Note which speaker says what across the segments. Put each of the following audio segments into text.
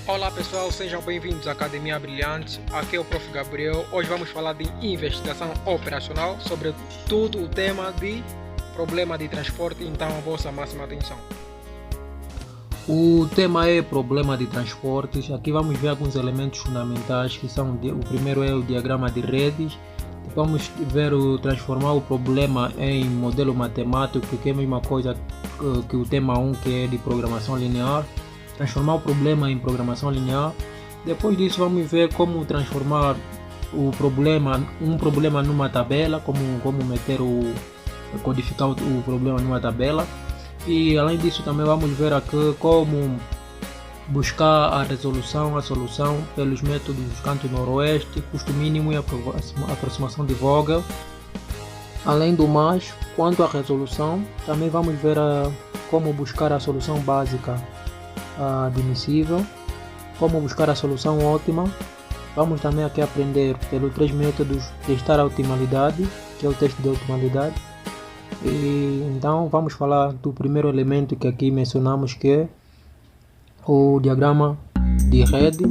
Speaker 1: Olá pessoal, sejam bem-vindos à Academia Brilhante. Aqui é o Prof. Gabriel. Hoje vamos falar de investigação operacional, sobretudo o tema de problema de transporte, então a vossa máxima atenção.
Speaker 2: O tema é problema de transportes. Aqui vamos ver alguns elementos fundamentais que são o primeiro é o diagrama de redes. Vamos ver transformar o problema em modelo matemático, que é a mesma coisa que o tema 1, que é de programação linear. Transformar o problema em programação linear. Depois disso vamos ver como transformar um problema numa tabela, como codificar o problema numa tabela. E além disso também vamos ver aqui como buscar a solução pelos métodos canto noroeste, custo mínimo e aproximação de Vogel. Além do mais, quanto à resolução, também vamos ver como buscar a solução básica admissível, como buscar a solução ótima. Vamos também aqui aprender pelos 3 métodos testar a optimalidade, que é o teste de optimalidade. E então vamos falar do primeiro elemento que aqui mencionamos, que é o diagrama de rede.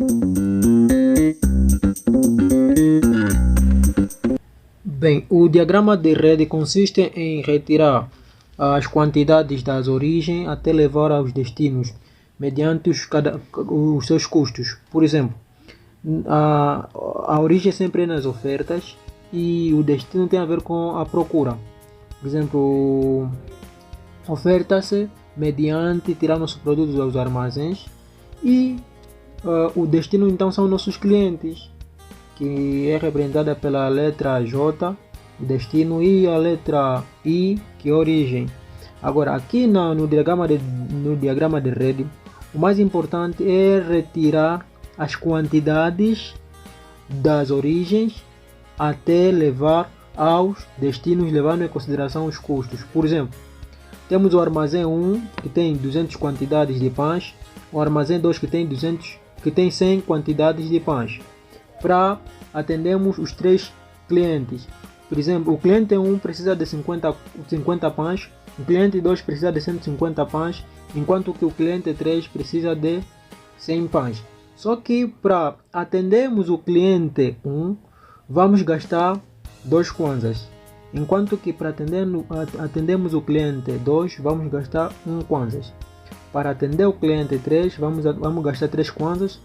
Speaker 2: Bem, o diagrama de rede consiste em retirar as quantidades das origens até levar aos destinos, mediante os seus custos. Por exemplo, a origem sempre é nas ofertas e o destino tem a ver com a procura. Por exemplo, oferta-se mediante tirar nossos produtos aos armazéns e o destino então são nossos clientes, que é representada pela letra J, o destino, e a letra I, que é a origem. Agora, aqui no diagrama de rede, o mais importante é retirar as quantidades das origens até levar aos destinos, levando em consideração os custos. Por exemplo, temos o armazém 1 que tem 200 quantidades de pães, o armazém 2 que tem 100 quantidades de pães. Para atendermos os 3 clientes, por exemplo, o cliente 1 precisa de 50 pães, o cliente 2 precisa de 150 pães, enquanto que o cliente 3 precisa de 100 pães. Só que para atendermos o cliente 1, vamos gastar 2 kwanzas, enquanto que para atendermos o cliente 2, vamos gastar 1 kwanzas. Para atender o cliente 3, vamos gastar 3 kwanzas.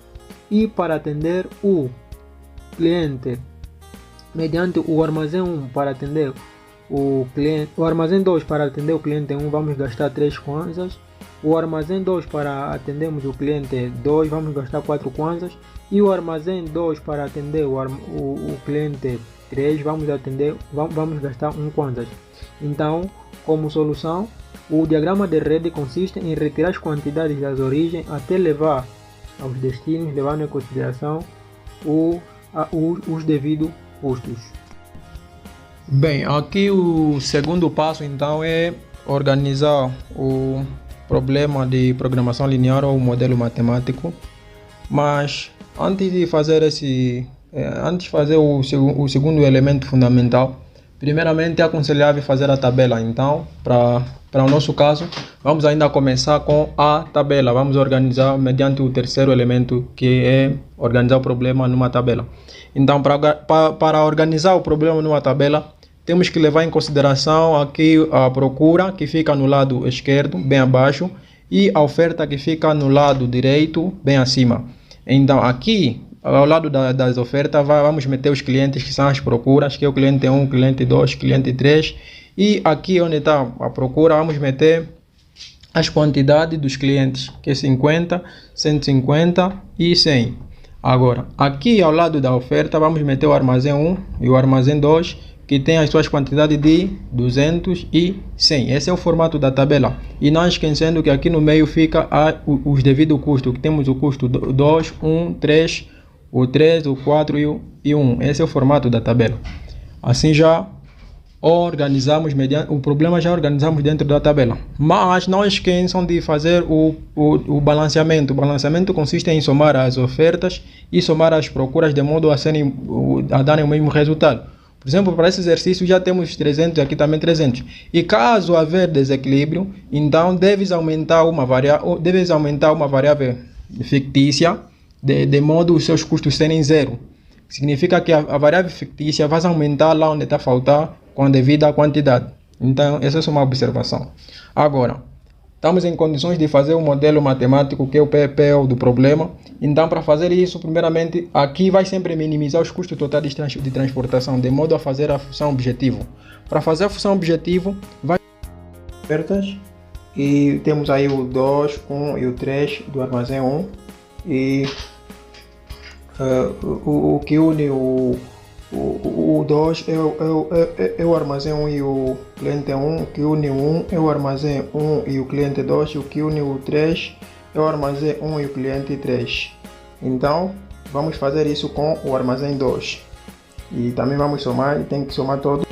Speaker 2: E para atender o cliente, mediante o armazém 1 para atender o armazém 2 para atender o cliente 1, vamos gastar 3 kwanzas. O armazém 2 para atendermos o cliente 2, vamos gastar 4 kwanzas. E o armazém 2 para atender o cliente 3, vamos gastar 1 kwanzas. Então, como solução, o diagrama de rede consiste em retirar as quantidades das origens até levar aos destinos, levando em consideração os devidos custos.
Speaker 1: Bem, aqui o segundo passo então é organizar o problema de programação linear ou modelo matemático. Mas antes de fazer o segundo elemento fundamental, primeiramente é aconselhável fazer a tabela. Então, para o nosso caso, vamos ainda começar com a tabela. Vamos organizar mediante o terceiro elemento, que é organizar o problema numa tabela. Então, para organizar o problema numa tabela, temos que levar em consideração aqui a procura, que fica no lado esquerdo, bem abaixo, e a oferta, que fica no lado direito, bem acima. Então, aqui, ao lado das ofertas, vamos meter os clientes, que são as procuras, que é o cliente 1, cliente 2, cliente 3. E aqui onde está a procura, vamos meter as quantidades dos clientes, que é 50, 150 e 100. Agora, aqui ao lado da oferta, vamos meter o armazém 1 e o armazém 2, que tem as suas quantidades de 200 e 100. Esse é o formato da tabela. E não esquecendo que aqui no meio fica os devidos custos, que temos o custo 2, 1, 3, o 3, o 4 e o 1. Esse é o formato da tabela. Assim já organizamos o problema, já organizamos dentro da tabela. Mas não esqueçam de fazer o balanceamento. O balanceamento consiste em somar as ofertas e somar as procuras de modo a darem o mesmo resultado. Por exemplo, para esse exercício já temos 300 e aqui também 300. E caso haver desequilíbrio, então deves aumentar uma variável fictícia de modo os seus custos serem zero. Significa que a variável fictícia vai aumentar lá onde está a faltar com a devida quantidade. Então, essa é só uma observação. Agora, estamos em condições de fazer um modelo matemático que é o PPO do problema. Então, para fazer isso, primeiramente, aqui vai sempre minimizar os custos totais de transportação, de modo a fazer a função objetivo. Para fazer a função objetivo, vai ofertas e temos aí o 2, 1 e o 3 do armazém 1 e o que une o 2 é o armazém 1 e o cliente 1, o que une o 1 é o armazém 1 e o cliente 2, e o que une o 3 é o armazém 1 e o cliente 3. Então, vamos fazer isso com o armazém 2. E também vamos somar, tem que somar todo.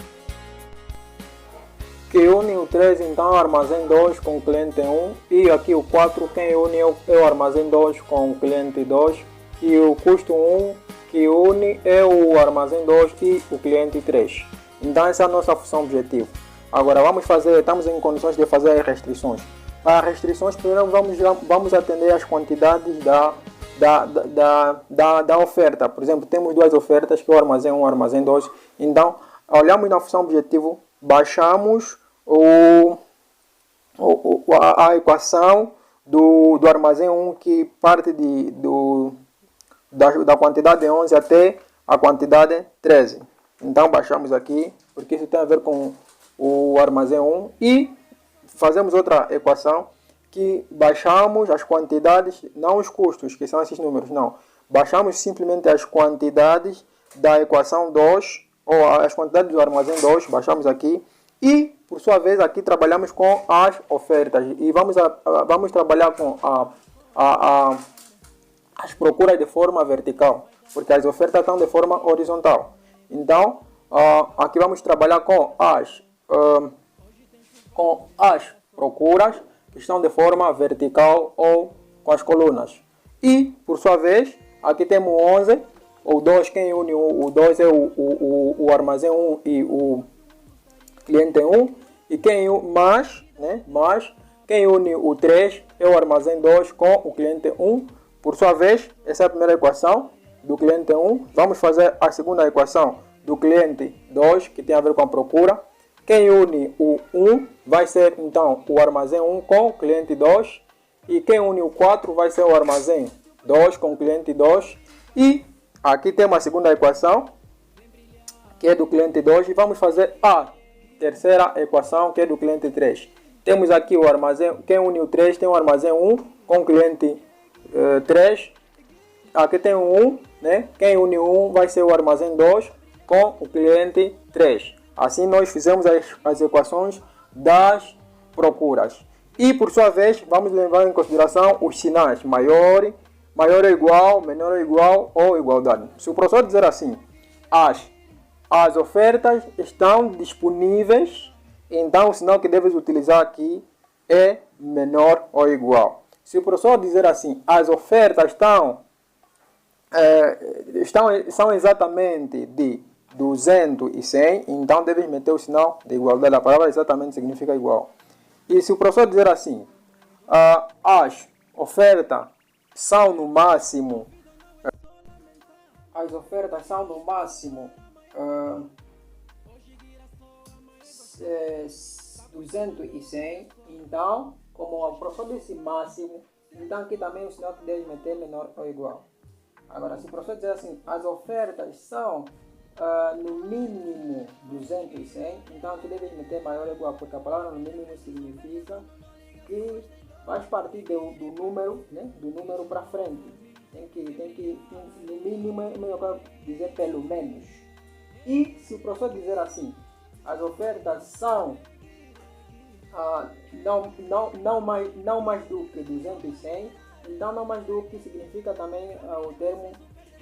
Speaker 1: Que une o 3, então, o armazém 2 com o cliente 1. E aqui o 4, quem une é o armazém 2 com o cliente 2. E o custo 1 que une é o armazém 2 e o cliente 3. Então essa é a nossa função objetivo. Agora estamos em condições de fazer as restrições. Para as restrições, primeiro vamos atender as quantidades da oferta. Por exemplo, temos duas ofertas, que é o armazém 1 e o armazém 2. Então, olhamos na função objetivo, baixamos a equação do armazém 1, que parte da quantidade 11 até a quantidade 13. Então baixamos aqui, porque isso tem a ver com o armazém 1, e fazemos outra equação que baixamos as quantidades, não os custos, que são esses números, não. Baixamos simplesmente as quantidades da equação 2, ou as quantidades do armazém 2, baixamos aqui, e por sua vez aqui trabalhamos com as ofertas, e vamos trabalhar com as procuras de forma vertical, porque as ofertas estão de forma horizontal. Então, aqui vamos trabalhar com as procuras que estão de forma vertical ou com as colunas. E, por sua vez, aqui temos 11, o 2, quem une o 2 é o armazém 1 e o cliente 1, e quem une o 3 é o armazém 2 com o cliente 1. Por sua vez, essa é a primeira equação do cliente 1. Vamos fazer a segunda equação do cliente 2, que tem a ver com a procura. Quem une o 1 vai ser, então, o armazém 1 com o cliente 2. E quem une o 4 vai ser o armazém 2 com o cliente 2. E aqui temos a segunda equação, que é do cliente 2. E vamos fazer a terceira equação, que é do cliente 3. Temos aqui o armazém, quem une o 3 tem o armazém 1 com o cliente 3. Aqui tem o 1, né? Quem une o 1 vai ser o armazém 2 com o cliente 3. Assim nós fizemos as equações das procuras. E por sua vez, vamos levar em consideração os sinais maior ou igual, menor ou igual ou igualdade. Se o professor dizer assim, as ofertas estão disponíveis, então o sinal que deves utilizar aqui é menor ou igual. Se o professor dizer assim, as ofertas são exatamente de 200 e 100, então deves meter o sinal de igualdade. A palavra exatamente significa igual. E se o professor dizer assim, as ofertas são no máximo 200 e 100, então, como o professor disse máximo, então aqui também o sinal que deve meter menor ou igual. Agora, se o professor dizer assim, as ofertas são no mínimo 200 e 100, então aqui deve meter maior ou igual, porque a palavra no mínimo significa que faz partir do número, né, do número para frente. Tem que no mínimo é melhor dizer pelo menos. E se o professor dizer assim, as ofertas são não mais do que 200 e 100, então não mais do que significa também o termo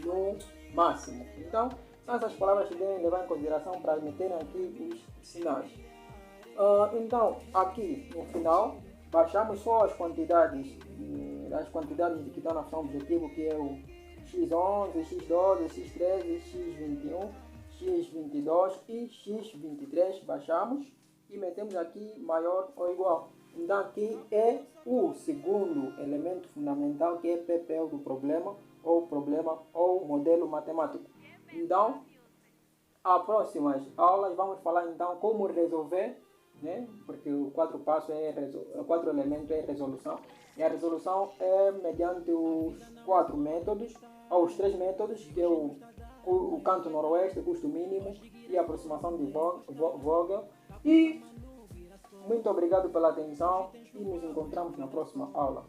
Speaker 1: no máximo. Então, são essas palavras que devem levar em consideração para meterem aqui os sinais. Então, aqui no final, baixamos só as quantidades que estão na função objetivo, que é o x11, x12, x13, x21, x22 e x23. Baixamos e metemos aqui maior ou igual.
Speaker 2: Então aqui é o segundo elemento fundamental, que é PPL do problema ou modelo matemático. Então, as próximas aulas vamos falar então como resolver, né? Porque o quatro passo o quatro elementos é resolução. E a resolução é mediante os quatro métodos, ou os três métodos, que é o canto noroeste, o custo mínimo e a aproximação de Vogel. E muito obrigado pela atenção e nos encontramos na próxima aula.